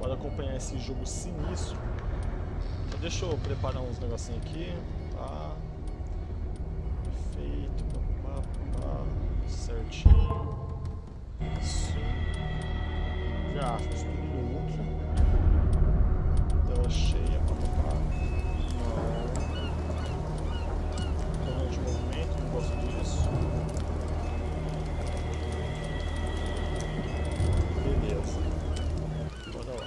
Para acompanhar esse jogo sinistro. Então, deixa eu preparar uns negocinhos aqui. Tá. Perfeito. Pá, pá, pá. Certinho. Sim. Gráficos, tudo junto. Tela cheia. Pá, pá, pá. Não. Canal de movimento, não gosto disso. Beleza. Bora lá.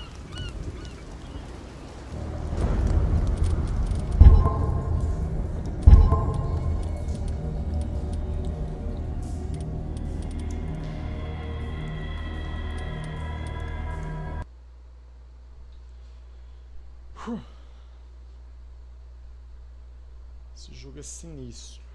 Esse jogo é sinistro.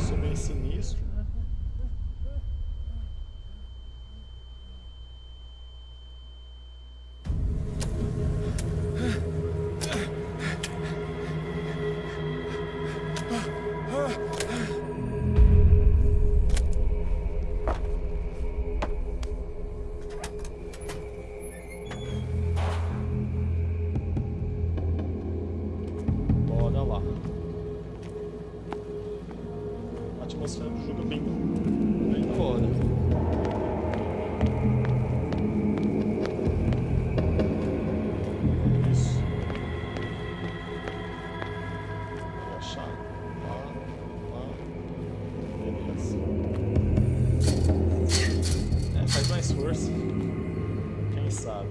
Sou bem sinistro, né? Bora lá. A atmosfera do jogo é bem da hora. Isso. Relaxar. Lá. Beleza. Faz mais força. Quem sabe?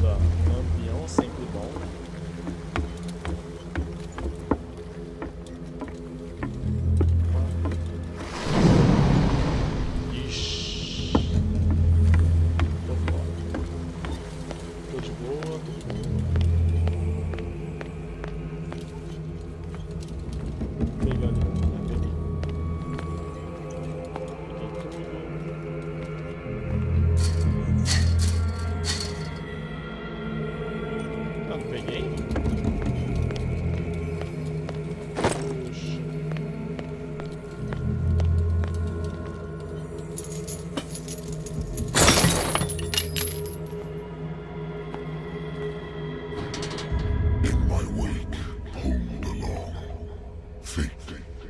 Lampião sempre bom. Ixi. Tô fora. Tô de boa, Pegando, né? Peguei tudo. Não peguei? Puxa. In my wake, pulled along. Fate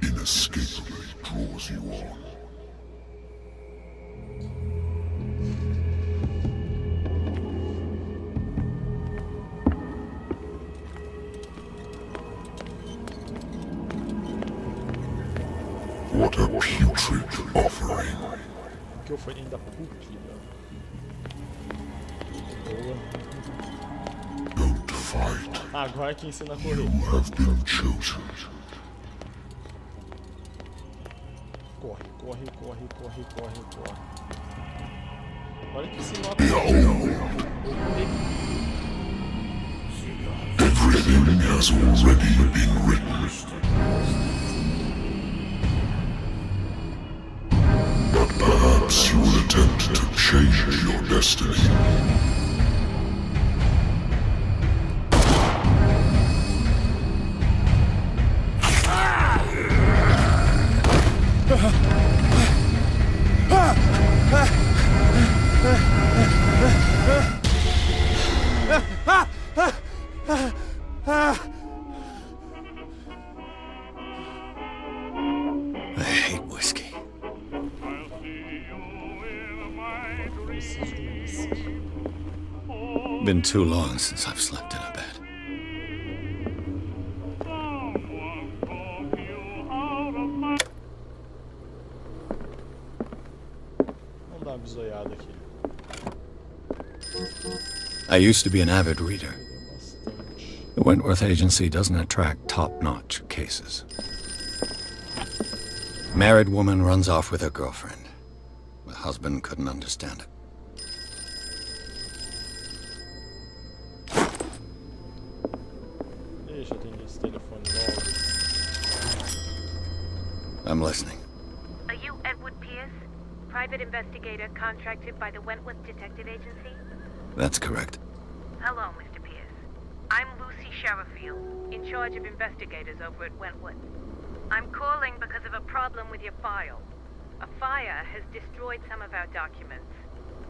inescapably draws you on. What a putrid offering. O que eu fui ainda pútrida. Boa. Don't fight. Agora que ensina a correr. You have been chosen. Corre. Olha que se nota. Behold. has already been written. But perhaps you will attempt to change your destiny. I hate whiskey. Been too long since I've slept in a bed. Vamos dar uma bisoiada aqui. I used to be an avid reader. Bastante. The Wentworth Agency doesn't attract top-notch cases. Married woman runs off with her girlfriend. The husband couldn't understand it. Ixi, eu tenho esse telefone logo. I'm listening. Are you Edward Pierce, private investigator contracted by the Wentworth Detective Agency? That's correct. Hello, Mr. Pierce. I'm Lucy Sherifield, in charge of investigators over at Wentworth. I'm calling because of a problem with your file. A fire has destroyed some of our documents.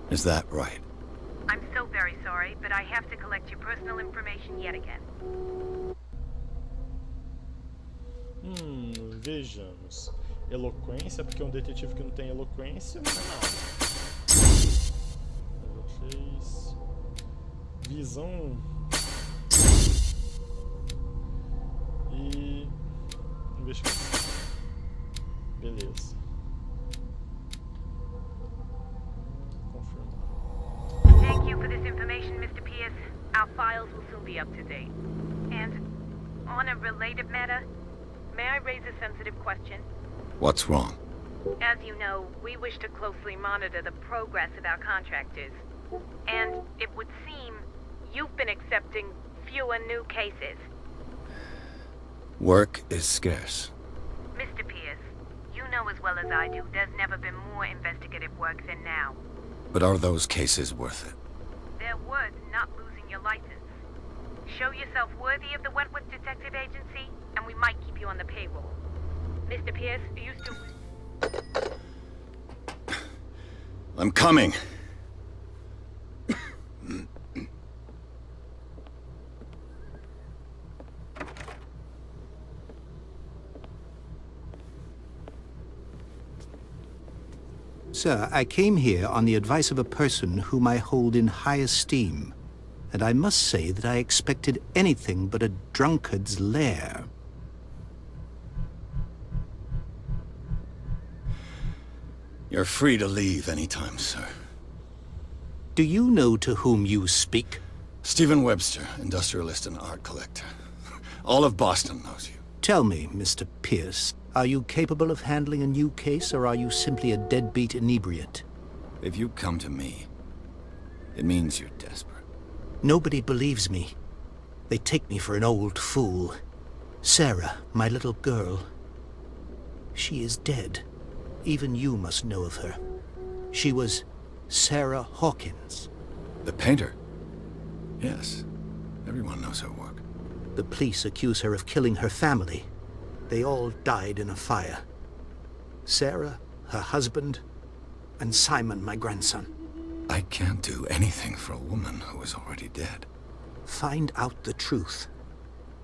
Is that right? I'm so very sorry, but I have to collect your personal information yet again. Vejamos. Eloquência, porque é um detetive que não tem eloquência, não é nada. Level 3. Visão. E... investigação. Beleza. Confirmar. Thank you for this information, Mr. Pierce. Our files will soon be up to date. And on a related matter, may I raise a sensitive question? What's wrong? As you know, we wish to closely monitor the progress of our contractors. And it would seem you've been accepting fewer new cases. Work is scarce. Mr. Pierce, you know as well as I do there's never been more investigative work than now. But are those cases worth it? They're worth not losing your license. Show yourself worthy of the Wentworth Detective Agency, and we might keep you on the payroll. Mr. Pierce, are you still... I'm coming. Sir, I came here on the advice of a person whom I hold in high esteem, and I must say that I expected anything but a drunkard's lair. You're free to leave anytime, sir. Do you know to whom you speak? Stephen Webster, industrialist and art collector. All of Boston knows you. Tell me, Mr. Pierce, are you capable of handling a new case, or are you simply a deadbeat inebriate? If you come to me, it means you're desperate. Nobody believes me. They take me for an old fool. Sarah, my little girl, she is dead. Even you must know of her. She was Sarah Hawkins. The painter? Yes. Everyone knows her work. The police accuse her of killing her family. They all died in a fire. Sarah, her husband, and Simon, my grandson. I can't do anything for a woman who is already dead. Find out the truth.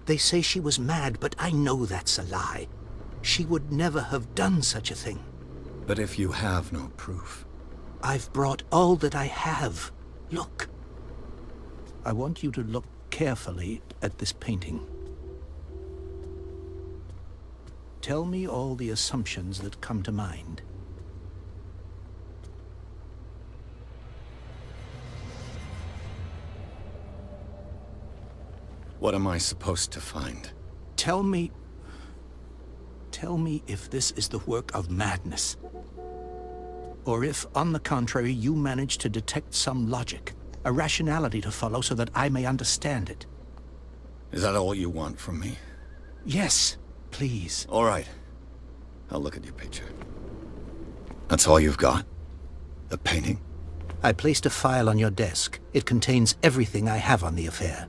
They say she was mad, but I know that's a lie. She would never have done such a thing. But if you have no proof... I've brought all that I have. Look. I want you to look carefully at this painting. Tell me all the assumptions that come to mind. What am I supposed to find? Tell me if this is the work of madness. Or if, on the contrary, you manage to detect some logic, a rationality to follow so that I may understand it. Is that all you want from me? Yes, please. All right. I'll look at your picture. That's all you've got? The painting? I placed a file on your desk. It contains everything I have on the affair.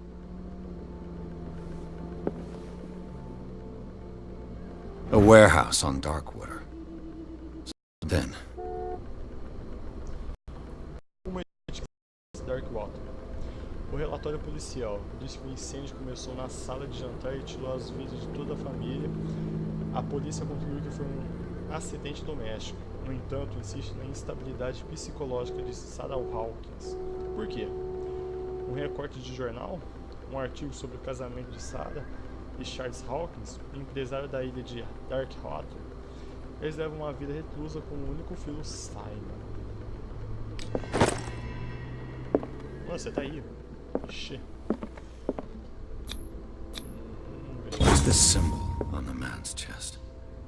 A warehouse on Darkwater. Then, Darkwater. O relatório policial diz que o incêndio começou na sala de jantar e tirou as vidas de toda a família. A polícia concluiu que foi um acidente doméstico. No entanto, insiste na instabilidade psicológica de Sarah Hawkins. Por quê? Um recorte de jornal, um artigo sobre o casamento de Sarah e Charles Hawkins, empresário da ilha de Darkwater. Eles levam uma vida reclusa com o único filho, Simon. Mano, você tá aí? Ixi. what's this symbol on the man's chest?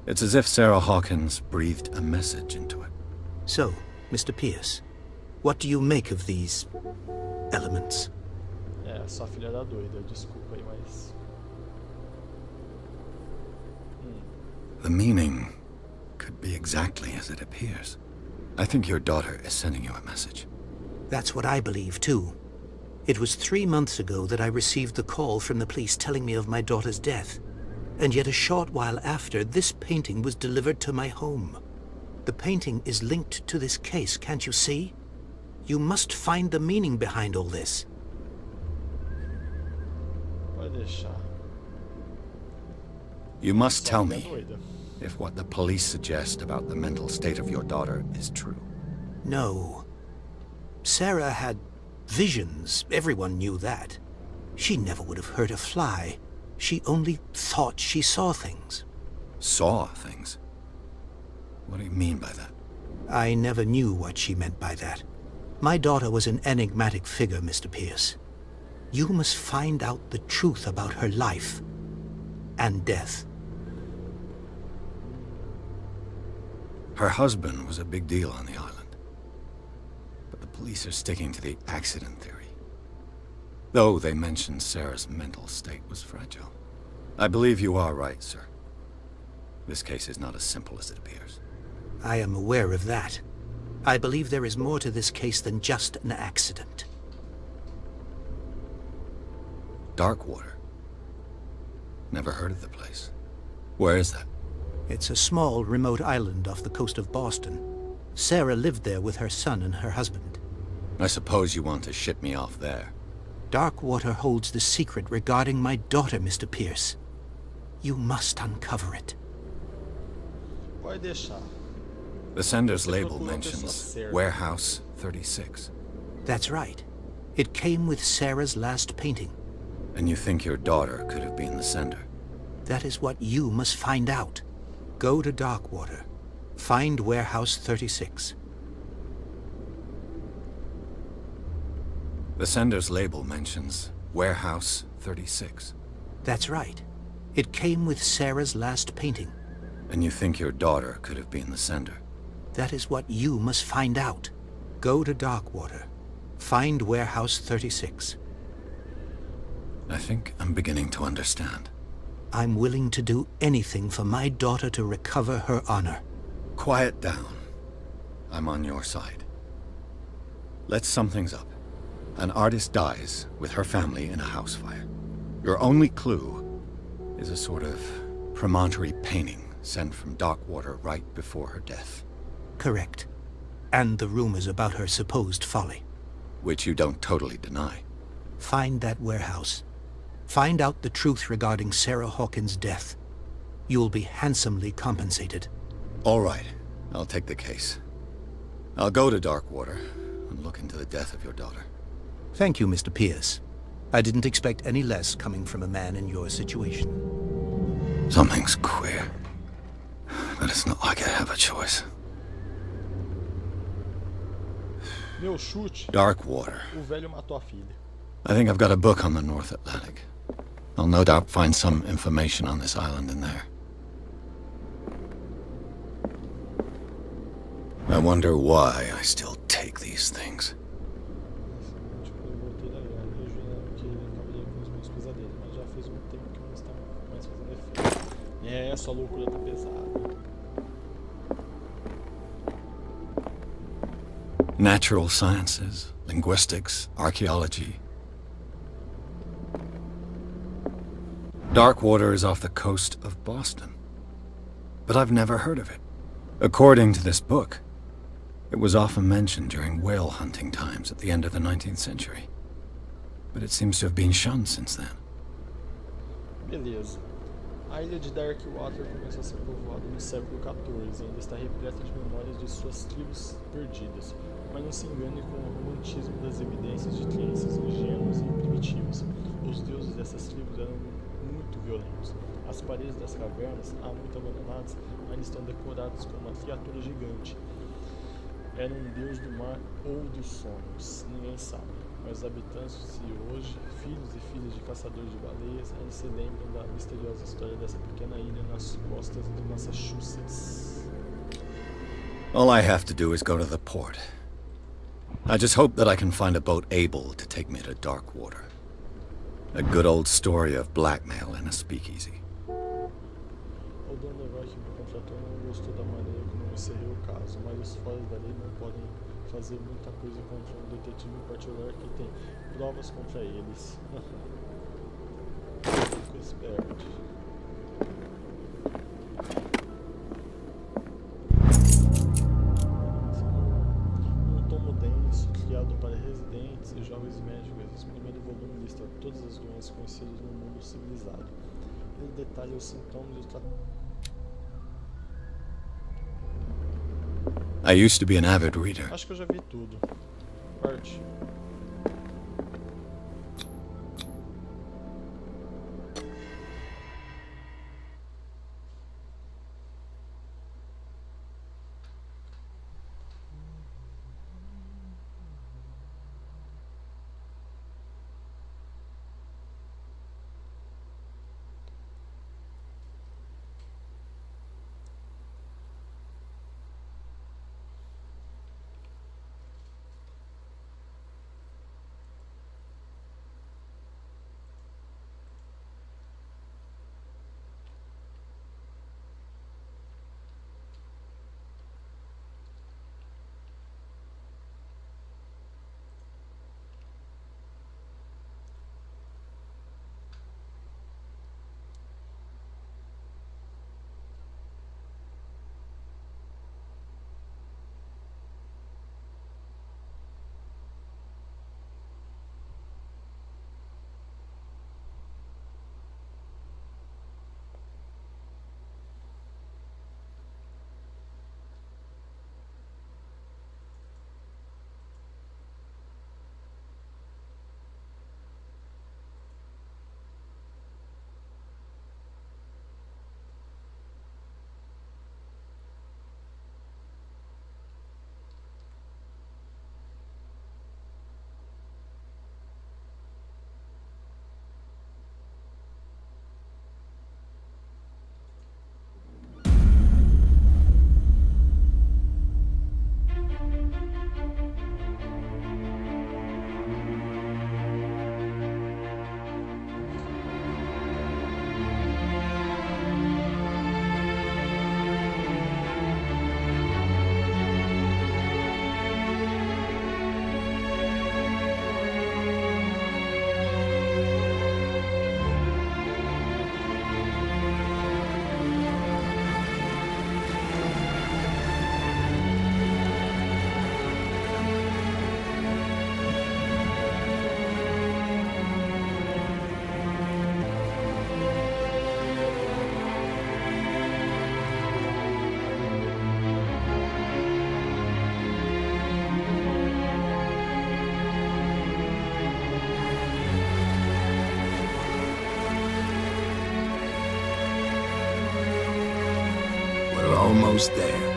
It's as if Sarah Hawkins breathed a message into it. So, Mr. Pierce, what do you make of these elements? É, sua filha da doida, desculpa aí, mas... The meaning could be exactly as it appears. I think your daughter is sending you a message. That's what I believe, too. It was 3 months ago that I received the call from the police telling me of my daughter's death. And yet a short while after, this painting was delivered to my home. The painting is linked to this case, can't you see? You must find the meaning behind all this. Pode deixar. You must tell Sua filha é me doida. if what the police suggest about the mental state of your daughter is true. No. Sarah had visions. Everyone knew that. She never would have hurt a fly. She only thought she saw things. Saw things? What do you mean by that? I never knew what she meant by that. My daughter was an enigmatic figure, Mr. Pierce. You must find out the truth about her life and death. Her husband was a big deal on the island. But the police are sticking to the accident theory. Though they mentioned Sarah's mental state was fragile. I believe you are right, sir. This case is not as simple as it appears. I am aware of that. I believe there is more to this case than just an accident. Darkwater. Never heard of the place. Where is that? It's a small, remote island off the coast of Boston. Sarah lived there with her son and her husband. I suppose you want to ship me off there. Darkwater holds the secret regarding my daughter, Mr. Pierce. You must uncover it. Pode deixar. The sender's Você label procurou a pessoa mentions certa. Warehouse 36. That's right. It came with Sarah's last painting. And you think your daughter could have been the sender? That is what you must find out. Go to Darkwater. Find Warehouse 36. The sender's label mentions Warehouse 36. That's right. It came with Sarah's last painting. And you think your daughter could have been the sender? That is what you must find out. Go to Darkwater. Find Warehouse 36. I think I'm beginning to understand. I'm willing to do anything for my daughter to recover her honor. Quiet down. I'm on your side. Let's sum things up. An artist dies with her family in a house fire. Your only clue is a sort of promontory painting sent from Darkwater right before her death. Correct. And the rumors about her supposed folly. Which you don't totally deny. Find that warehouse. Find out the truth regarding Sarah Hawkins' death. You'll be handsomely compensated. All right. I'll take the case. I'll go to Darkwater and look into the death of your daughter. Thank you, Mr. Pierce. I didn't expect any less coming from a man in your situation. Something's queer. But it's not like I have a choice. Meu chute, Darkwater. o velho matou a filha. I think I've got a book on the North Atlantic. I'll no doubt find some information on this island in there. I wonder why I still take these things. Tipo, eu voltei da guerra, rejuvenando que ele acabaria com os meus pesadelos, mas já faz muito tempo que não está mais fazendo efeito. É, sua loucura tá pesada. Natural sciences, linguistics, archaeology. Darkwater is off the coast of Boston. But I've never heard of it. According to this book, it was often mentioned during whale hunting times at the end of the 19th century. But it seems to have been shunned since then. Beleza. A ilha de Darkwater começou a ser povoada no século XIV e ainda está repleta de memórias de suas tribos perdidas. Mas não se engane com o romantismo das evidências de crenças ingênuas e primitivas. Os deuses dessas tribos eram muito violentos. As paredes das cavernas, há muito abandonadas, ainda estão decoradas com uma criatura gigante. Era um deus do mar ou dos sonhos, ninguém sabe. Mas os habitantes de hoje, filhos e filhas de caçadores de baleias, ainda se lembram da misteriosa história dessa pequena ilha nas costas de Massachusetts. All I have to do is go to the port. I just hope that I can find a boat able to take me to Darkwater. A good old story of blackmail in a speakeasy. O dono da que me contratou não gostou da maneira como eu encerrei o caso, mas os foras da lei não podem fazer muita coisa contra um detetive em particular que tem provas contra eles. Fico esperto. Um tomo denso, criado para residentes e jovens médicos, esse primeiro volume lista todas as doenças conhecidas no mundo civilizado. Ele detalha os sintomas e os tratamentos. I used to be an avid reader. Acho que eu já vi tudo. Parte. Almost there.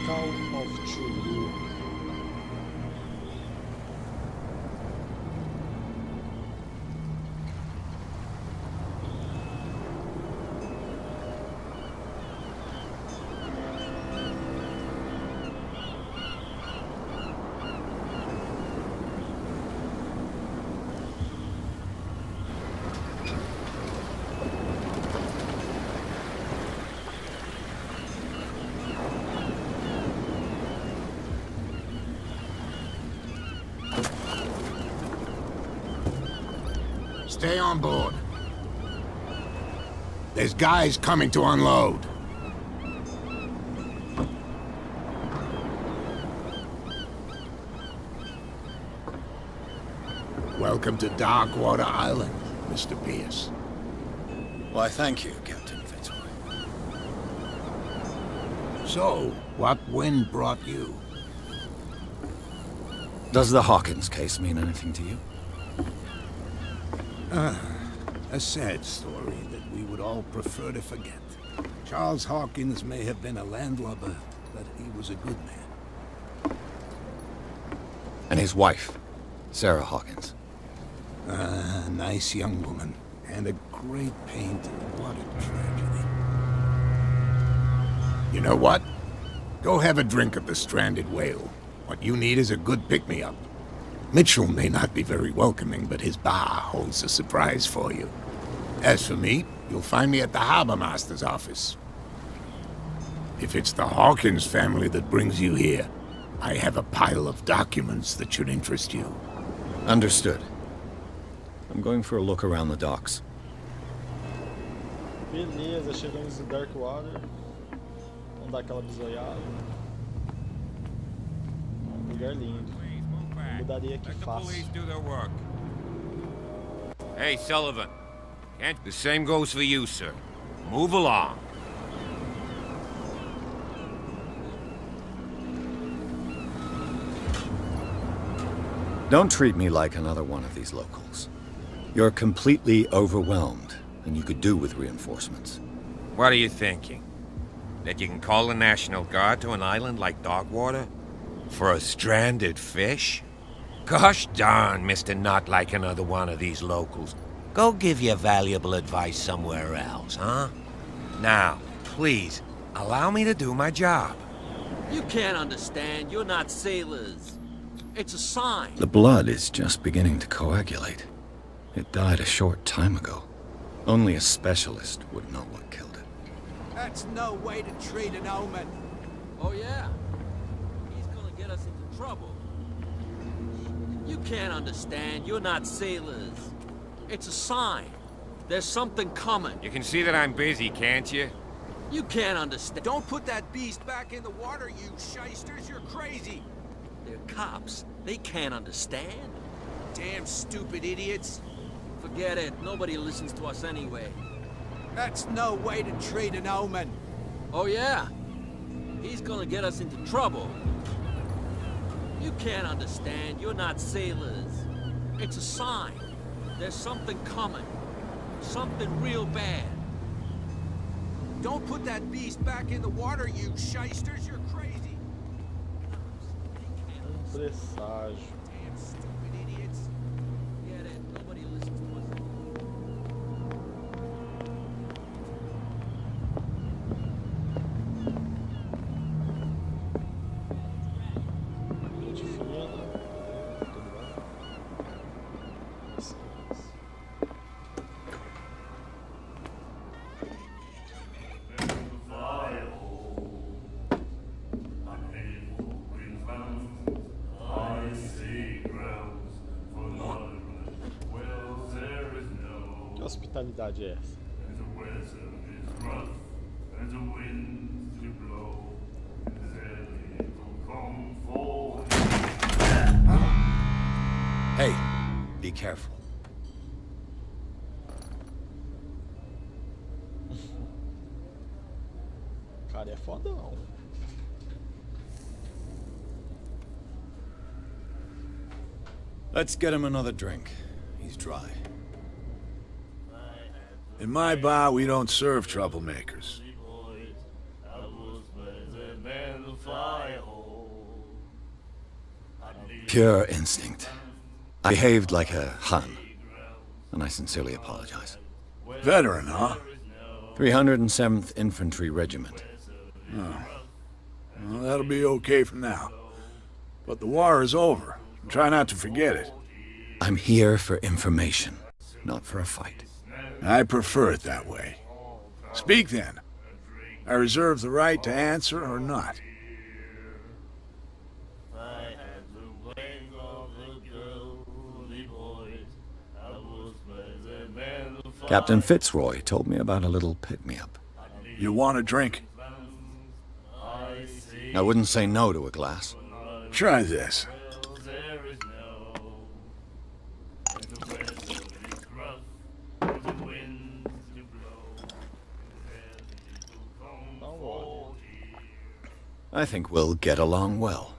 Call of Cthulhu. Stay on board. There's guys coming to unload. Welcome to Darkwater Island, Mr. Pierce. Why, thank you, Captain Fitzroy. So, what wind brought you? Does the Hawkins case mean anything to you? A sad story that we would all prefer to forget. Charles Hawkins may have been a landlubber, but he was a good man. And his wife, Sarah Hawkins. A nice young woman, and a great pain to what a tragedy. You know what? Go have a drink at the Stranded Whale. What you need is a good pick-me-up. Mitchell may not be very welcoming, but his bar holds a surprise for you. As for me, you'll find me at the Harbor Master's office. If it's the Hawkins family that brings you here, I have a pile of documents that should interest you. Understood. I'm going for a look around the docks. Beleza, chegamos em Darkwater. Vamos dar aquela bisoiada. Um lugar lindo. Mudaria aqui fácil. Hey, Sullivan. The same goes for you, sir. Move along. Don't treat me like another one of these locals. You're completely overwhelmed, and you could do with reinforcements. What are you thinking? That you can call the National Guard to an island like Darkwater? For a stranded fish? Gosh darn, Mr. Not like another one of these locals. Go give your valuable advice somewhere else, huh? Now, please, allow me to do my job. You can't understand. You're not sailors. It's a sign. The blood is just beginning to coagulate. It died a short time ago. Only a specialist would know what killed it. That's no way to treat an omen. Oh, yeah? He's gonna get us into trouble. You can't understand. You're not sailors. It's a sign. There's something coming. You can see that I'm busy, can't you? You can't understand. Don't put that beast back in the water, you shysters. You're crazy. They're cops. They can't understand. Damn stupid idiots. Forget it. Nobody listens to us anyway. That's no way to treat an omen. Oh, yeah? He's gonna get us into trouble. You can't understand. You're not sailors. It's a sign. There's something coming. Something real bad. Don't put that beast back in the water, you shysters. You're crazy. Presságio. Damn stupid idiots. Forget it. Nobody listens to us anyway. Gente fina. Tudo bom? Que hospitalidade é essa? Hey, be careful. O cara é fodão. Let's get him another drink. He's dry. In my bar, we don't serve troublemakers. Pure instinct. I behaved like a Hun, and I sincerely apologize. Veteran, huh? 307th Infantry Regiment. Well, that'll be okay for now. But the war is over. Try not to forget it. I'm here for information, not for a fight. I prefer it that way. Speak then. I reserve the right to answer or not. Captain Fitzroy told me about a little pick-me-up. You want a drink? I wouldn't say no to a glass. Try this. I think we'll get along well.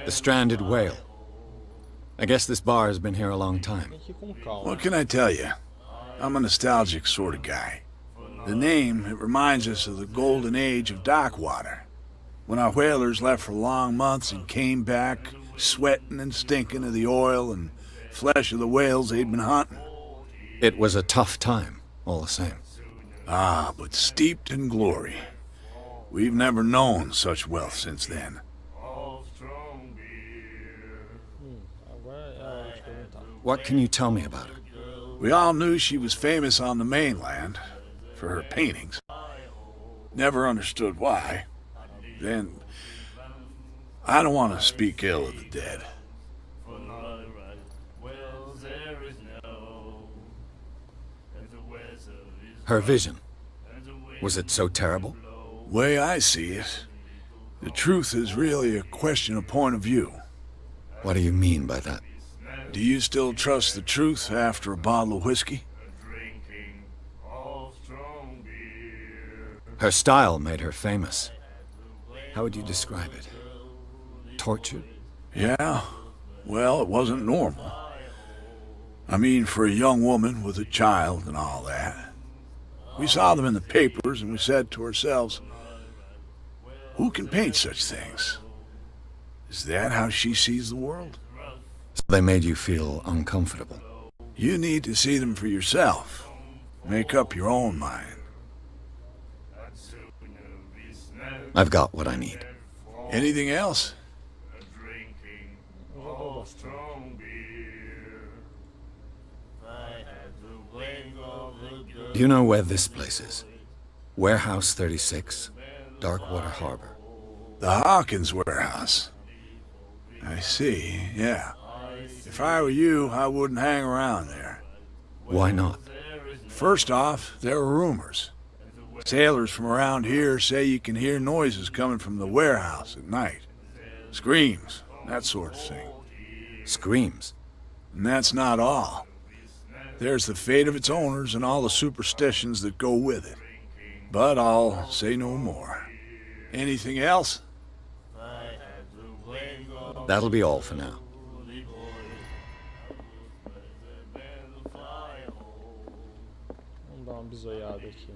The Stranded Whale. I guess this bar has been here a long time. What can I tell you? I'm a nostalgic sort of guy. The name, it reminds us of the golden age of dockwater, when our whalers left for long months and came back sweating and stinking of the oil and flesh of the whales they'd been hunting. It was a tough time, all the same. Ah, but steeped in glory. We've never known such wealth since then. What can you tell me about her? We all knew she was famous on the mainland for her paintings. Never understood why. Then, I don't want to speak ill of the dead. Her vision. Was it so terrible? Way I see it, the truth is really a question of point of view. What do you mean by that? Do you still trust the truth after a bottle of whiskey? Her style made her famous. How would you describe it? Tortured? Yeah. Well, it wasn't normal. I mean, for a young woman with a child and all that. We saw them in the papers and we said to ourselves, who can paint such things? Is that how she sees the world? So they made you feel uncomfortable. You need to see them for yourself. Make up your own mind. I've got what I need. Anything else? Do you know where this place is? Warehouse 36, Darkwater Harbor. The Hawkins warehouse. I see, yeah. If I were you, I wouldn't hang around there. Why not? First off, there are rumors. Sailors from around here say you can hear noises coming from the warehouse at night. Screams, that sort of thing. Screams? And that's not all. There's the fate of its owners and all the superstitions that go with it. But I'll say no more. Anything else? That'll be all for now. Vamos dar uma bisoiada aqui.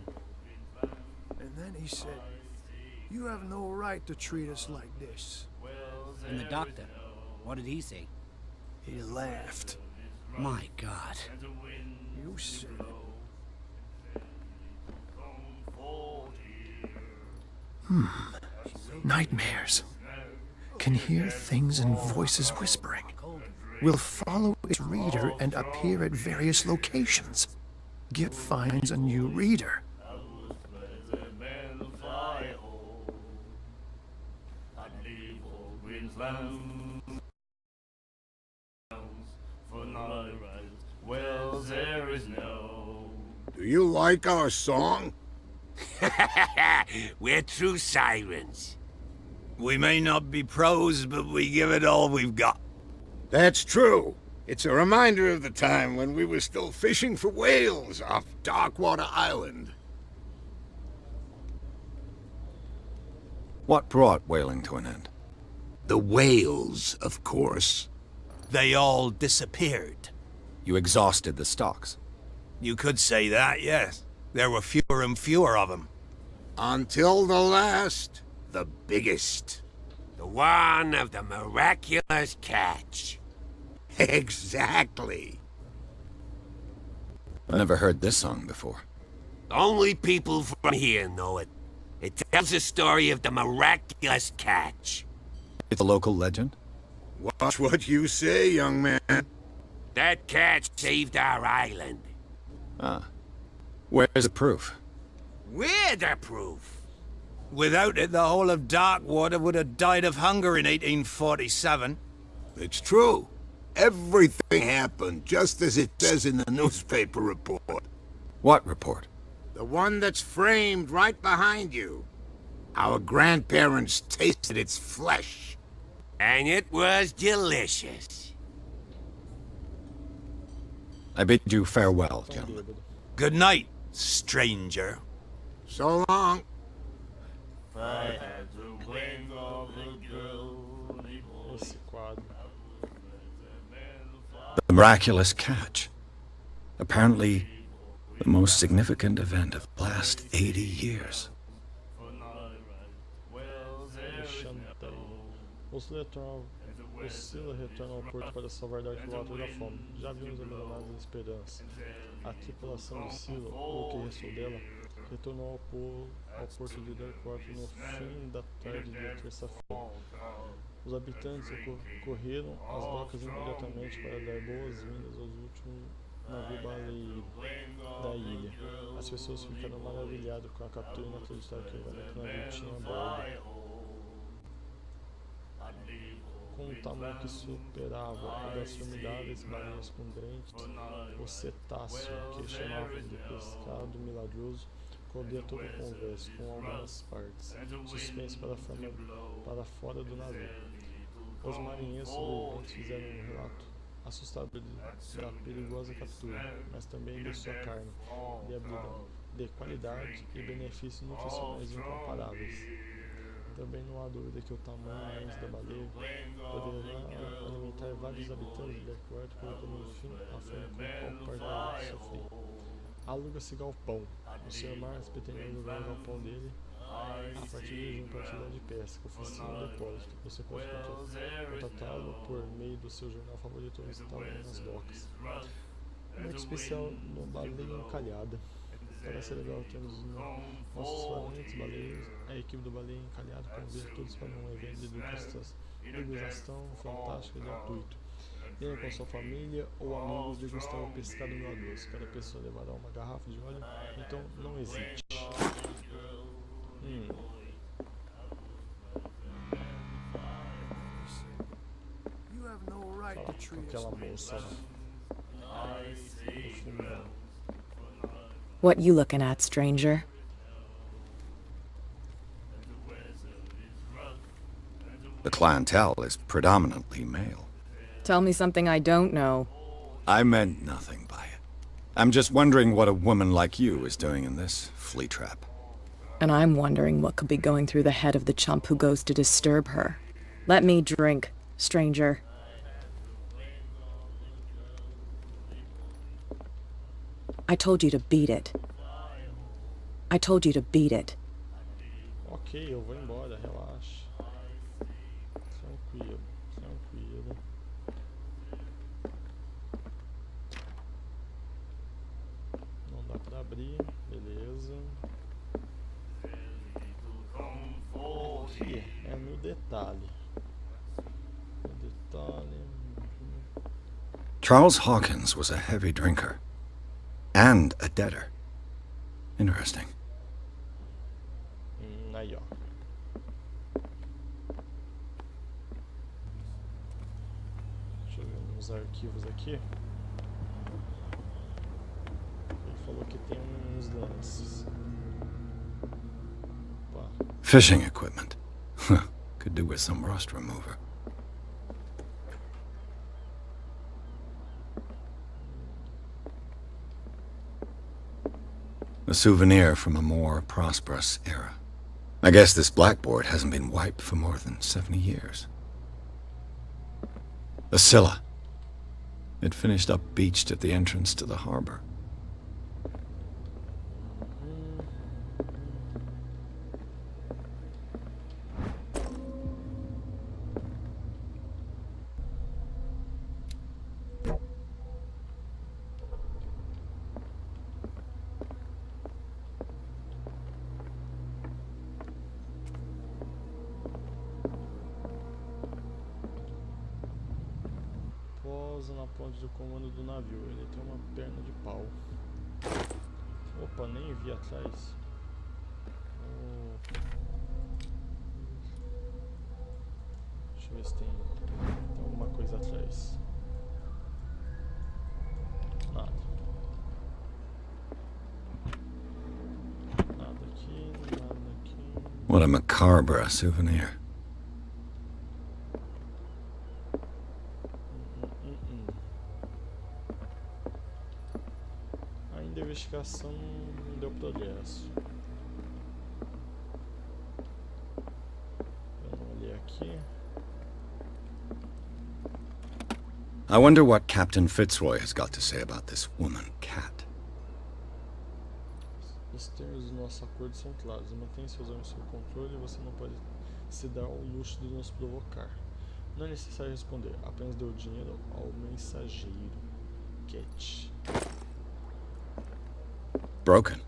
And then he said, "You have no right to treat us like this." And the doctor, what did he say? He laughed. My God. You said it. Nightmares. Can hear things and voices whispering. Will follow its reader and appear at various locations. Git finds a new reader. Do you like our song? We're true sirens. We may not be pros, but we give it all we've got. That's true. It's a reminder of the time when we were still fishing for whales off Darkwater Island. What brought whaling to an end? The whales, of course. They all disappeared. You exhausted the stocks. You could say that, yes. There were fewer and fewer of them. Until the last, the biggest. The one of the miraculous catch. Exactly. I never heard this song before. Only people from here know it. It tells the story of the miraculous catch. It's a local legend? Watch what you say, young man. That catch saved our island. Ah. Where's the proof? Where's the proof? Without it, the whole of Darkwater would have died of hunger in 1847. It's true. Everything happened just as it says in the newspaper report. What report? The one that's framed right behind you. Our grandparents tasted its flesh. And it was delicious. I bid you farewell, gentlemen. Good night, stranger. So long. Esse quadro. The miraculous catch. Apparently, the most significant event of the last 80 years. Oscila retorna ao porto para salvar Darkwater da fome. Já vimos abandonados a esperança. A tripulação de Silo, ou o que restou dela, retornou ao porto de Darkwater no fim da tarde de terça-feira. Os habitantes correram às docas imediatamente para dar boas-vindas aos últimos navios baleiro da ilha. As pessoas ficaram maravilhadas com a captura inacreditável que o navio tinha a bordo. Com um tamanho que superava o das formidáveis baleias com dentes, o cetáceo, que chamavam de pescado milagroso, cobriu toda a conversa com algumas partes, suspenso para fora do navio. Os marinheiros sobreviventes fizeram um relato assustador da perigosa captura, mas também de sua carne, de qualidade e benefícios nutricionais incomparáveis. Também não há dúvida que o tamanho da baleia poderá alimentar vários habitantes de Darkwater, colocando fim à fome com qual parte sofrer. Aluga-se galpão. O Sr. Marx pretende alugar o galpão dele a partir de uma partida de pesca, oficina e depósito. Você pode contatá-lo por meio do seu jornal favorito ou instalá-lo nas docas. Muito especial no Baleia Encalhada. Parece legal, temos nossos valentes baleiros, a equipe do Baleia Encalhado convida todos para um evento de degustação fantástica e gratuito. Venha com sua família ou amigos degustar o pescado milagroso. Cada pessoa levará uma garrafa de óleo, então não hesite. Fala com aquela moça lá. No fundão. What you looking at, stranger? The clientele is predominantly male. Tell me something I don't know. I meant nothing by it. I'm just wondering what a woman like you is doing in this flea trap. And I'm wondering what could be going through the head of the chump who goes to disturb her. Let me drink, stranger. I told you to beat it. I told you to beat it. Ok, eu vou embora, relaxa. Tranquilo, tranquilo. Não dá pra abrir, beleza. Aqui é no detalhe. No detalhe. Charles Hawkins was a heavy drinker. And a debtor. Interesting. Aí, ó. Deixa eu ver nos arquivos aqui. Ele falou que tem uns lances. Opa. Fishing equipment. Could do with some rust remover. A souvenir from a more prosperous era. I guess this blackboard hasn't been wiped for more than 70 years. The Scylla. It finished up beached at the entrance to the harbor. Na ponte do comando do navio, ele tem uma perna de pau. Opa, nem vi atrás. Deixa eu ver se tem alguma coisa atrás. Nada. Nada aqui, nada aqui. What a macabre souvenir. Ainda a investigação não deu progresso. Eu não olhei aqui. I wonder what Captain Fitzroy has got to say about this woman cat. Os termos do nosso acordo são claros. Mantenha seus homens sob controle e você não pode se dar ao luxo de nos provocar. Não é necessário responder, apenas dê o dinheiro ao mensageiro. Cat. Broken.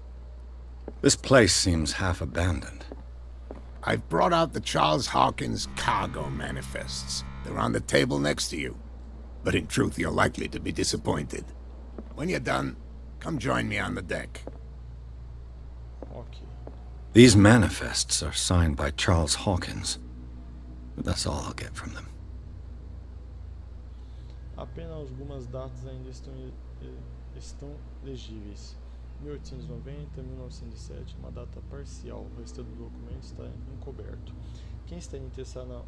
This place seems half abandoned. I've brought out the Charles Hawkins cargo manifests. They're on the table next to you. But in truth, you're likely to be disappointed. When you're done, come join me on the deck. Okay. These manifests are signed by Charles Hawkins. But that's all I'll get from them. Apenas algumas datas ainda estão legíveis. 1890, 1907, uma data parcial. O resto do documento está encoberto. Quem está interessado na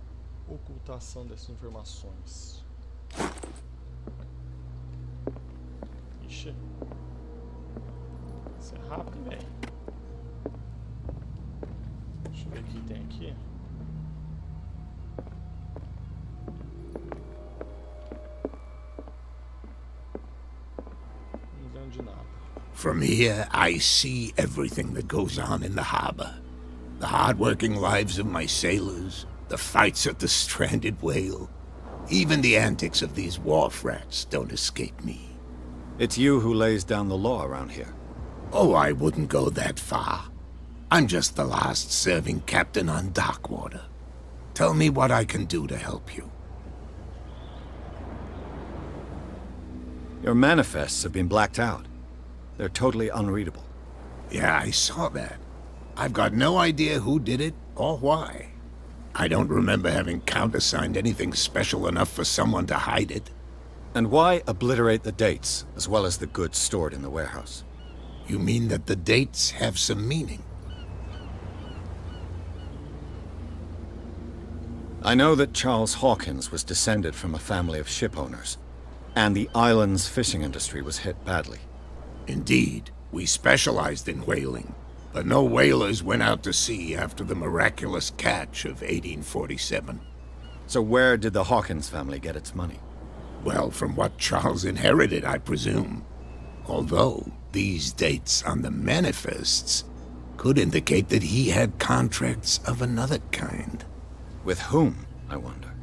ocultação dessas informações? Ixi. Isso é rápido, velho. Deixa eu ver o que tem aqui. Não lembro de nada. From here, I see everything that goes on in the harbor. The hard-working lives of my sailors, the fights at the stranded whale. Even the antics of these wharf rats don't escape me. It's you who lays down the law around here. Oh, I wouldn't go that far. I'm just the last serving captain on Darkwater. Tell me what I can do to help you. Your manifests have been blacked out. They're totally unreadable. Yeah, I saw that. I've got no idea who did it or why. I don't remember having countersigned anything special enough for someone to hide it. And why obliterate the dates, as well as the goods stored in the warehouse? You mean that the dates have some meaning? I know that Charles Hawkins was descended from a family of ship owners, and the island's fishing industry was hit badly. Indeed, we specialized in whaling, but no whalers went out to sea after the miraculous catch of 1847. So where did the Hawkins family get its money? Well, from what Charles inherited, I presume. Although, these dates on the manifests could indicate that he had contracts of another kind. With whom, I wonder?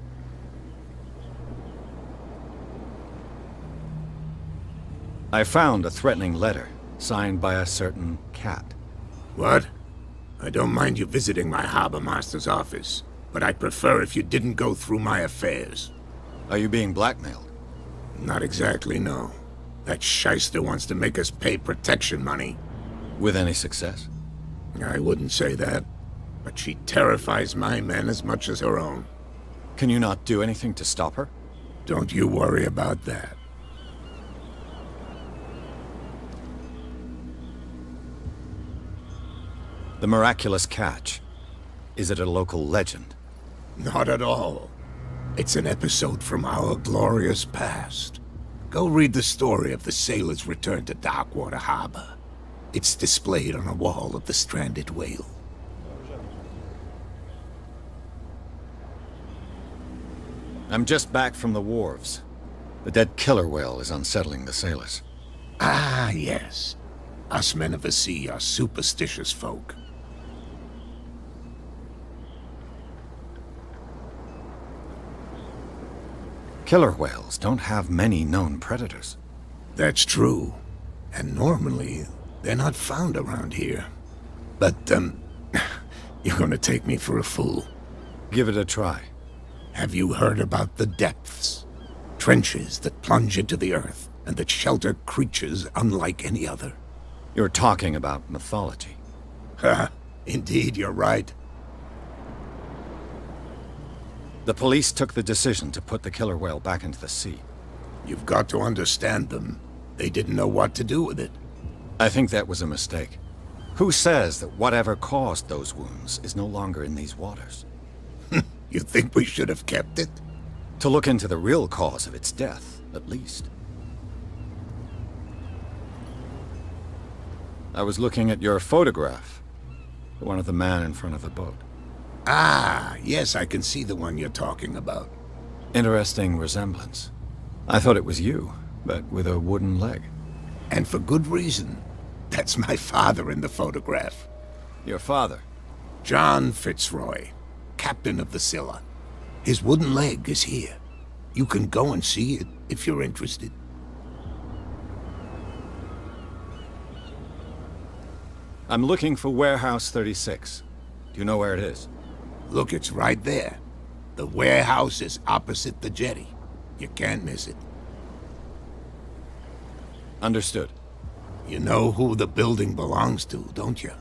I found a threatening letter, signed by a certain cat. What? I don't mind you visiting my harbor master's office, but I'd prefer if you didn't go through my affairs. Are you being blackmailed? Not exactly, no. That shyster wants to make us pay protection money. With any success? I wouldn't say that, but she terrifies my men as much as her own. Can you not do anything to stop her? Don't you worry about that. The miraculous catch. Is it a local legend? Not at all. It's an episode from our glorious past. Go read the story of the sailor's return to Darkwater Harbor. It's displayed on a wall of the stranded whale. I'm just back from the wharves. The dead killer whale is unsettling the sailors. Ah, yes. Us men of the sea are superstitious folk. Killer whales don't have many known predators. That's true. And normally, they're not found around here. But, you're gonna take me for a fool. Give it a try. Have you heard about the depths? Trenches that plunge into the earth and that shelter creatures unlike any other. You're talking about mythology. Ha! Indeed, you're right. The police took the decision to put the killer whale back into the sea. You've got to understand them. They didn't know what to do with it. I think that was a mistake. Who says that whatever caused those wounds is no longer in these waters? You think we should have kept it? To look into the real cause of its death, at least. I was looking at your photograph. The one of the man in front of the boat. Ah, yes, I can see the one you're talking about. Interesting resemblance. I thought it was you, but with a wooden leg. And for good reason. That's my father in the photograph. Your father? John Fitzroy, captain of the Scylla. His wooden leg is here. You can go and see it if you're interested. I'm looking for Warehouse 36. Do you know where it is? Look, it's right there. The warehouse is opposite the jetty. You can't miss it. Understood. You know who the building belongs to, don't you?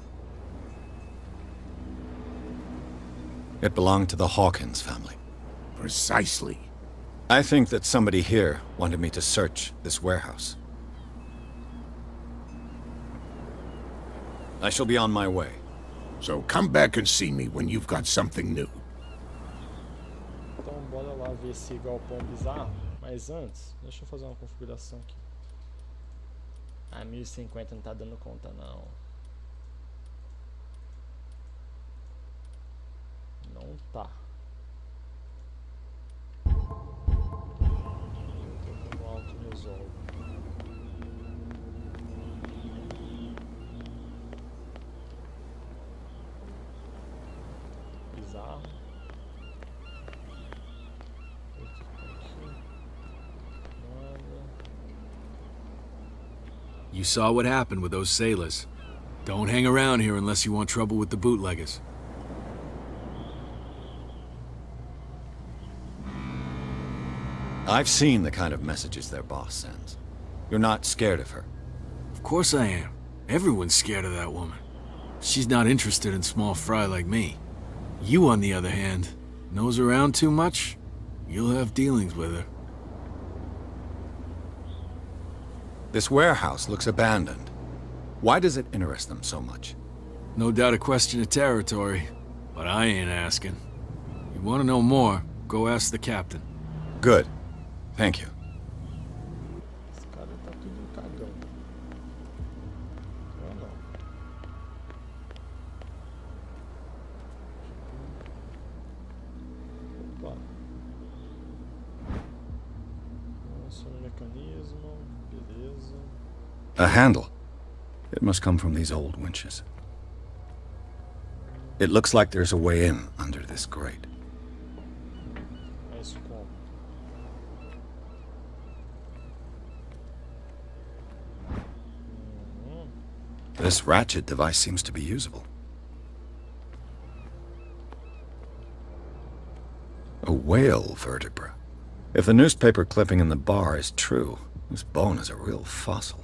It belonged to the Hawkins family. Precisely. I think that somebody here wanted me to search this warehouse. I shall be on my way. So come back and see me when you've got something new. Então bora lá ver esse galpão bizarro. Mas antes, deixa eu fazer uma configuração aqui. Ah, 1050 não tá dando conta não. Não tá. No alto resolve. Bizarro. You saw what happened with those sailors. Don't hang around here unless you want trouble with the bootleggers. I've seen the kind of messages their boss sends. You're not scared of her? Of course I am. Everyone's scared of that woman. She's not interested in small fry like me. You, on the other hand, nose around too much, you'll have dealings with her. This warehouse looks abandoned. Why does it interest them so much? No doubt a question of territory, but I ain't asking. You want to know more, go ask the captain. Good. Thank you. Esse cara tá tudo cagão. Eu não. Opa. Nossa, no mecanismo. Beleza. A handle. It must come from these old winches. It looks like there's a way in under this grate. Mas como? This ratchet device seems to be usable. A whale vertebra. If the newspaper clipping in the bar is true, this bone is a real fossil.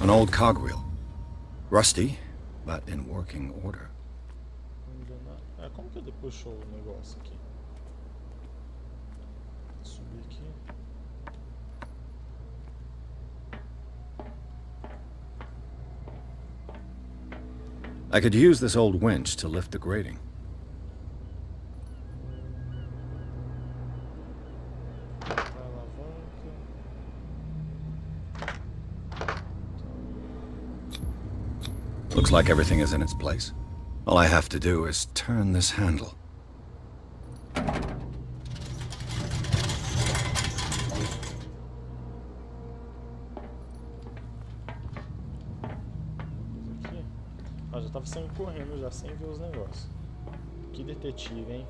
An old cogwheel. Rusty, but in working order. Como que ele puxou o negócio aqui? Subir aqui. I could use this old winch to lift the grating. Looks like everything is in its place. All I have to do is turn this handle. Aqui. Ah, já tava saindo correndo já sem ver os negócios. Que detetive, hein?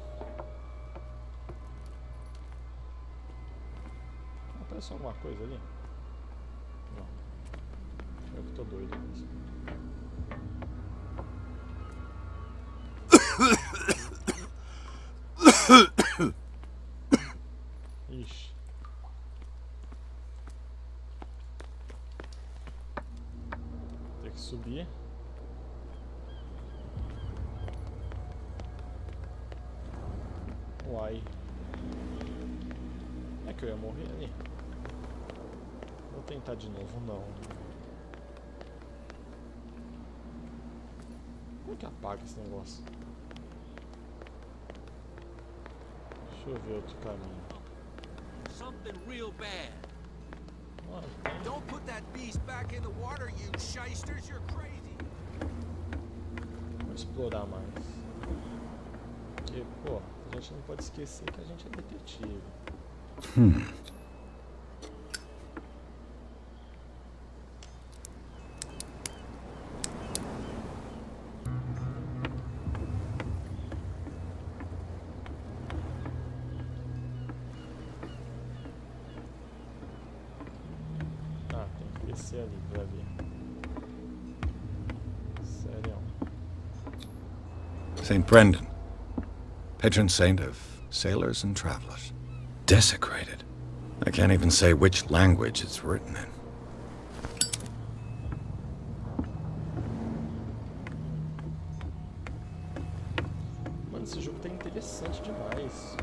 Apareceu alguma coisa ali? Não. Eu que tô doido mesmo. Ixi. Tem que subir. Uai. É que eu ia morrer ali. Vou tentar de novo, não. Como que apaga esse negócio? Deixa eu ver outro caminho. Something real bad. Mano, Don't put that beast back in the water, you shysters. You're crazy. vou explorar mais. Porque, pô, a gente não pode esquecer que a gente é detetive. Ah, tem que descer ali pra ver. Sério. St. Brendan, patron saint of sailors and travelers. Desecrated. I can't even say which language it's written in. Mano, esse jogo tá interessante demais.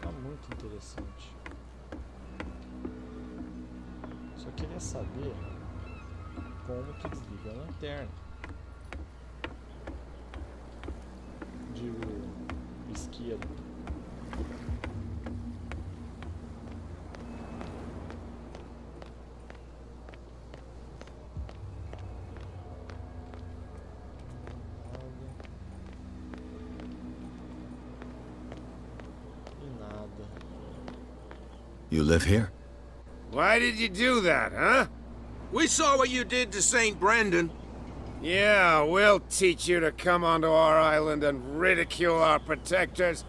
Tá muito interessante. Só queria saber como que desliga a lanterna. Digo, esquerdo. E nada. You live here? Why did you do that, huh? We saw what you did to St. Brendan. Yeah, we'll teach you to come onto our island and ridicule our protectors.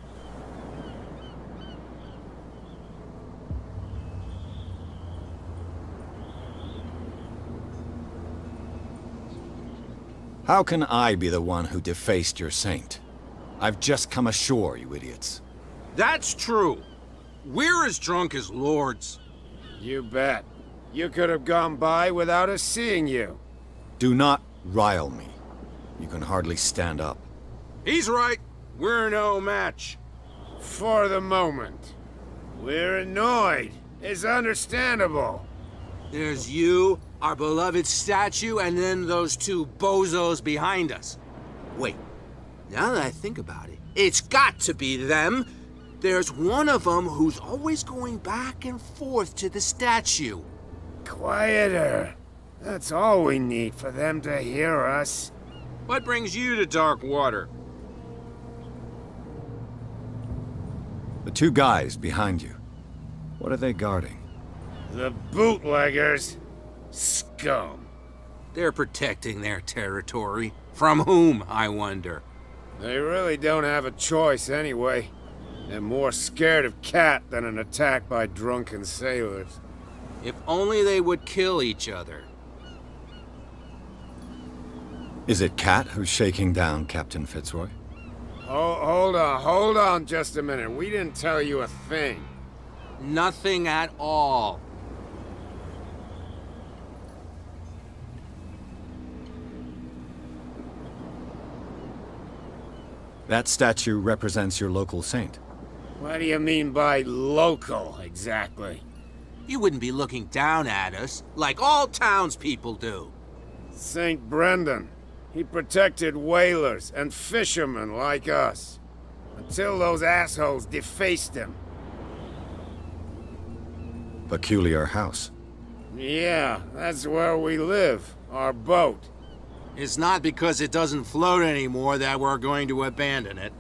How can I be the one who defaced your saint? I've just come ashore, you idiots. That's true. We're as drunk as lords. You bet. You could have gone by without us seeing you. Do not rile me. You can hardly stand up. He's right. We're no match. For the moment. We're annoyed. It's understandable. There's you, our beloved statue, and then those two bozos behind us. Wait, now that I think about it, it's got to be them. There's one of them who's always going back and forth to the statue. Quieter. That's all we need for them to hear us. What brings you to dark water? The two guys behind you. What are they guarding? The bootleggers. Scum. They're protecting their territory. From whom, I wonder? They really don't have a choice anyway. They're more scared of Cat than an attack by drunken sailors. If only they would kill each other. Is it Cat who's shaking down Captain Fitzroy? Oh, hold on just a minute. We didn't tell you a thing. Nothing at all. That statue represents your local saint. What do you mean by local, exactly? You wouldn't be looking down at us, like all townspeople do. St. Brendan. He protected whalers and fishermen like us. Until those assholes defaced him. Peculiar house. Yeah, that's where we live. Our boat. It's not because it doesn't float anymore that we're going to abandon it.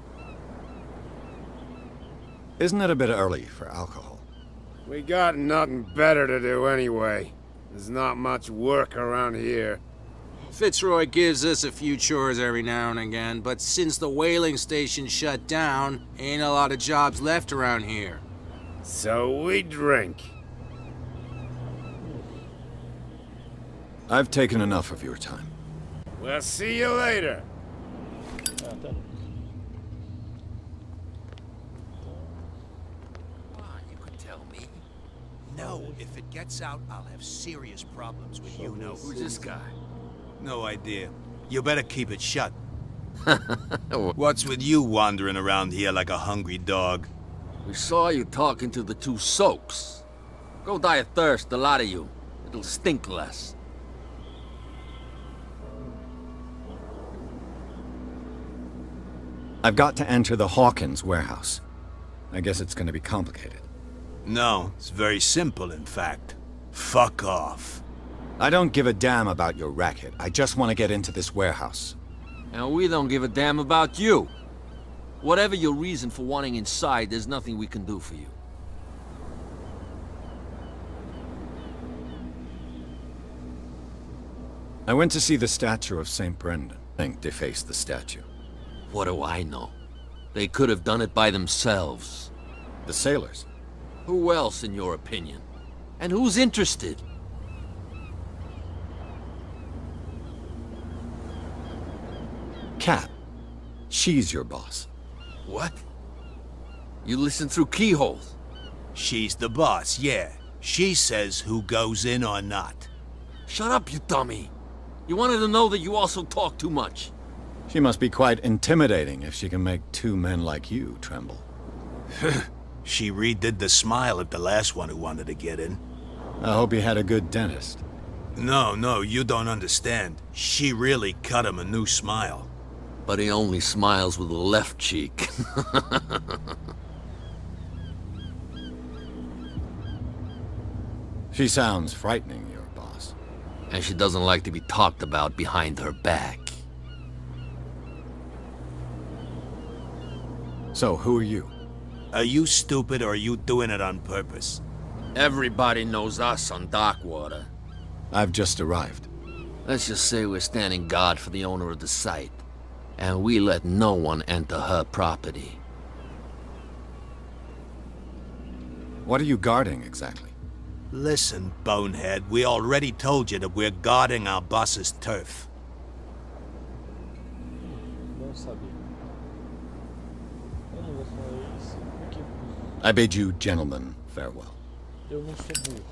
Isn't it a bit early for alcohol? We got nothing better to do anyway. There's not much work around here. Fitzroy gives us a few chores every now and again, but since the whaling station shut down, ain't a lot of jobs left around here. So we drink. I've taken enough of your time. We'll see you later. até nunca. You could tell me. No, if it gets out, I'll have serious problems with you know. Who's this guy? No idea. You better keep it shut. What's with you wandering around here like a hungry dog? We saw you talking to the two soaks. Go die of thirst, the lot of you. It'll stink less. I've got to enter the Hawkins warehouse. I guess it's going to be complicated. No, it's very simple, in fact. Fuck off. I don't give a damn about your racket. I just want to get into this warehouse. And we don't give a damn about you. Whatever your reason for wanting inside, there's nothing we can do for you. I went to see the statue of St. Brendan. I think defaced the statue. What do I know? They could have done it by themselves. The sailors? Who else, in your opinion? And who's interested? Cat. She's your boss. What? You listen through keyholes? She's the boss, yeah. She says who goes in or not. Shut up, you dummy. You wanted to know that you also talk too much. She must be quite intimidating if she can make two men like you tremble. She redid the smile at the last one who wanted to get in. I hope he had a good dentist. No, you don't understand. She really cut him a new smile. But he only smiles with the left cheek. She sounds frightening, your boss. And she doesn't like to be talked about behind her back. So, who are you? Are you stupid or are you doing it on purpose? Everybody knows us on Darkwater. I've just arrived. Let's just say we're standing guard for the owner of the site. And we let no one enter her property. What are you guarding, exactly? Listen, bonehead, we already told you that we're guarding our boss's turf. Não sabia. Eu não vou falar isso porque I bid you, gentlemen, farewell. eu não sou burro.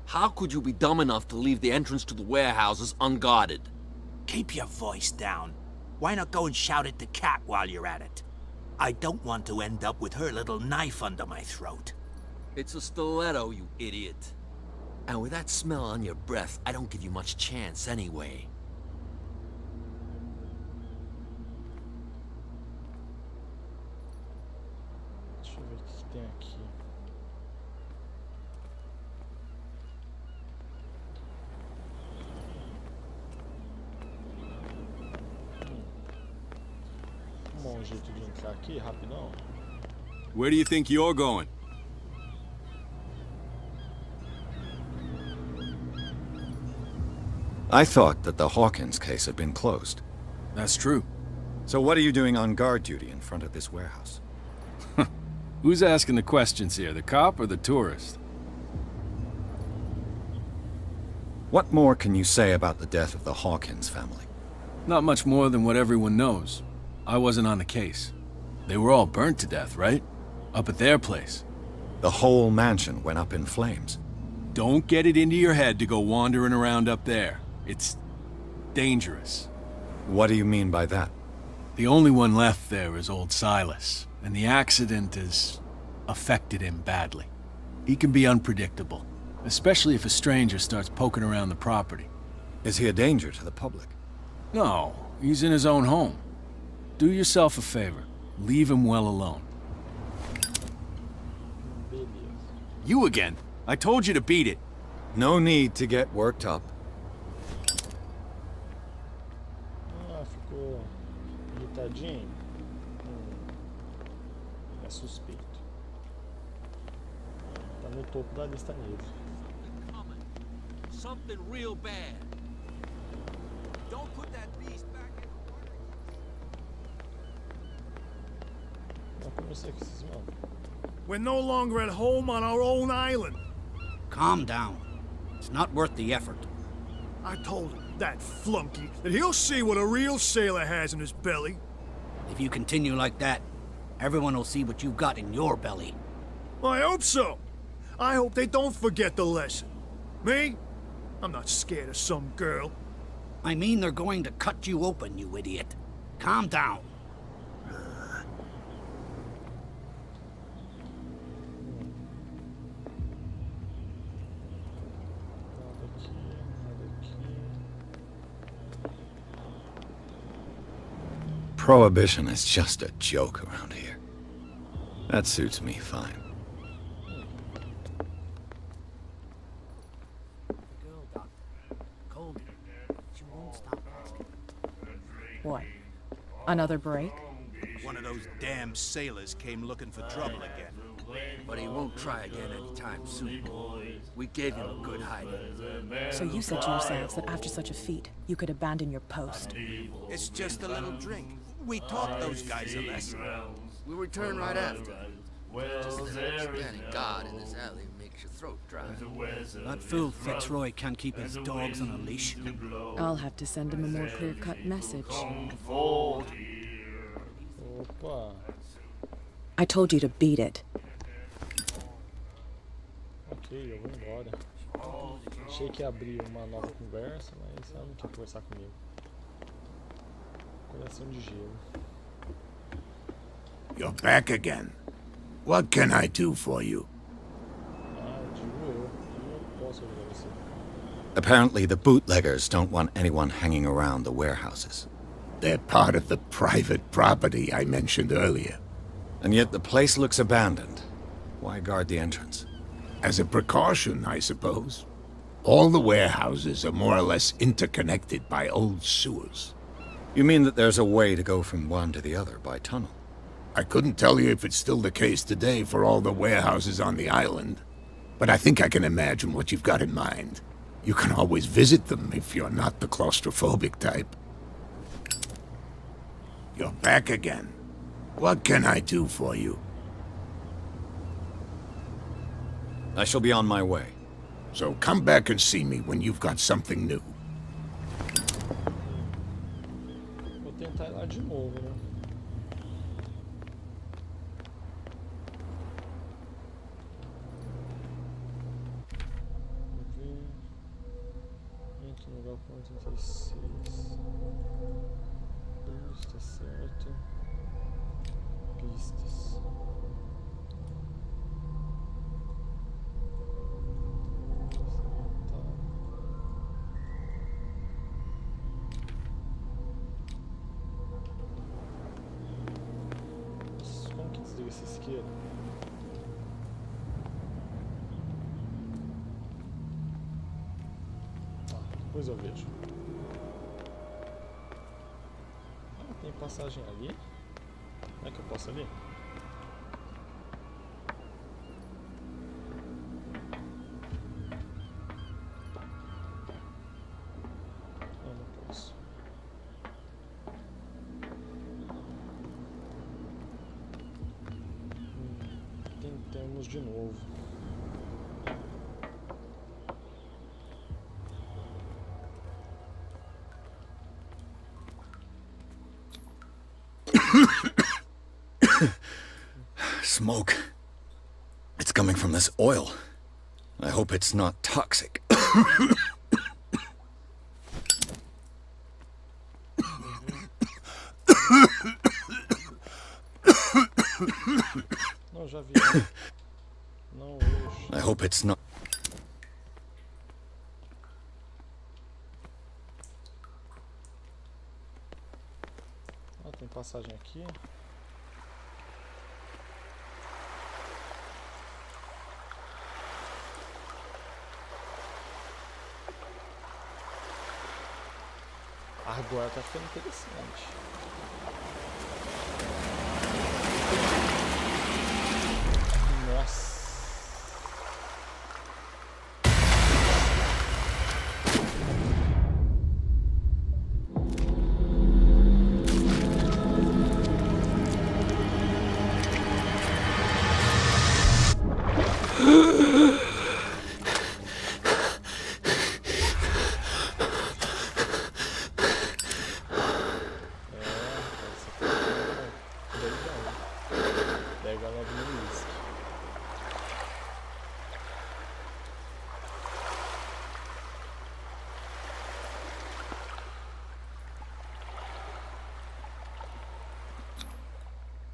How could you be dumb enough to leave the entrance to the warehouses unguarded? Keep your voice down. Why not go and shout at the cat while you're at it? I don't want to end up with her little knife under my throat. It's a stiletto, you idiot. And with that smell on your breath, I don't give you much chance anyway. Deixa eu ver o que tem aqui. Bom jeito de entrar aqui, rapidão. Where do you think you're going? I thought that the Hawkins case had been closed. That's true. So what are you doing on guard duty in front of this warehouse? Who's asking the questions here, the cop or the tourist? What more can you say about the death of the Hawkins family? Not much more than what everyone knows. I wasn't on the case. They were all burnt to death, right? Up at their place. The whole mansion went up in flames. Don't get it into your head to go wandering around up there. It's dangerous. What do you mean by that? The only one left there is old Silas, and the accident has affected him badly. He can be unpredictable, especially if a stranger starts poking around the property. Is he a danger to the public? No, he's in his own home. Do yourself a favor. Leave him well alone. You again. I told you to beat it. No need to get worked up. Ah, ficou irritadinho. É suspeito. Tá no topo da lista negra. Something real bad. Don't put that beast back in the water. Vou conversar com esses manos. We're no longer at home on our own island. Calm down. It's not worth the effort. I told him, that flunky, that he'll see what a real sailor has in his belly. If you continue like that, everyone will see what you've got in your belly. I hope so. I hope they don't forget the lesson. Me? I'm not scared of some girl. I mean they're going to cut you open, you idiot. Calm down. Prohibition is just a joke around here. That suits me fine. What? Another break? One of those damn sailors came looking for trouble again. But he won't try again anytime soon. We gave him a good hiding. So you said to yourselves that after such a feat, you could abandon your post. It's just a little drink. We taught those guys a lesson. We'll return right after. Just understanding God in this alley makes your throat dry. That fool Fitzroy can't keep his dogs on a leash. I'll have to send him a more clear-cut message. Opa. I told you to beat it. Ok, eu vou embora. Achei que ia abrir uma nova conversa, mas ela não quer conversar comigo. Coração de gelo. You're back again. What can I do for you? Apparently the bootleggers don't want anyone hanging around the warehouses. They're part of the private property I mentioned earlier. And yet the place looks abandoned. Why guard the entrance? As a precaution, I suppose. All the warehouses are more or less interconnected by old sewers. You mean that there's a way to go from one to the other by tunnel? I couldn't tell you if it's still the case today for all the warehouses on the island, but I think I can imagine what you've got in mind. You can always visit them if you're not the claustrophobic type. You're back again. What can I do for you? I shall be on my way. So come back and see me when you've got something new. Vou tentar ir lá de novo, né? Entra no lugar com 86. Está certo. Pistas. Como que desliga essa isqueiro? Depois eu vejo. Ah, tem passagem ali. Não é que eu posso ali? Não posso. Tentamos de novo. Smoke. It's coming from this oil. I hope it's not toxic. Não, já vi. Não hoje. I hope it's not. Ah, tem passagem aqui. Agora tá ficando interessante. Nossa.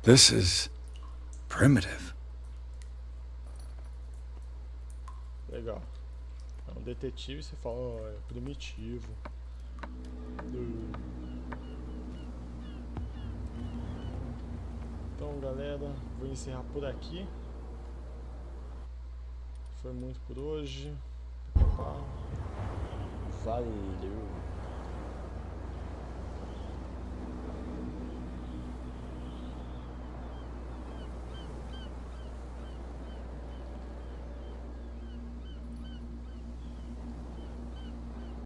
This is primitive. Legal. É um detetive, você fala, ó, é primitivo. Então, galera, vou encerrar por aqui. Foi muito por hoje. Valeu!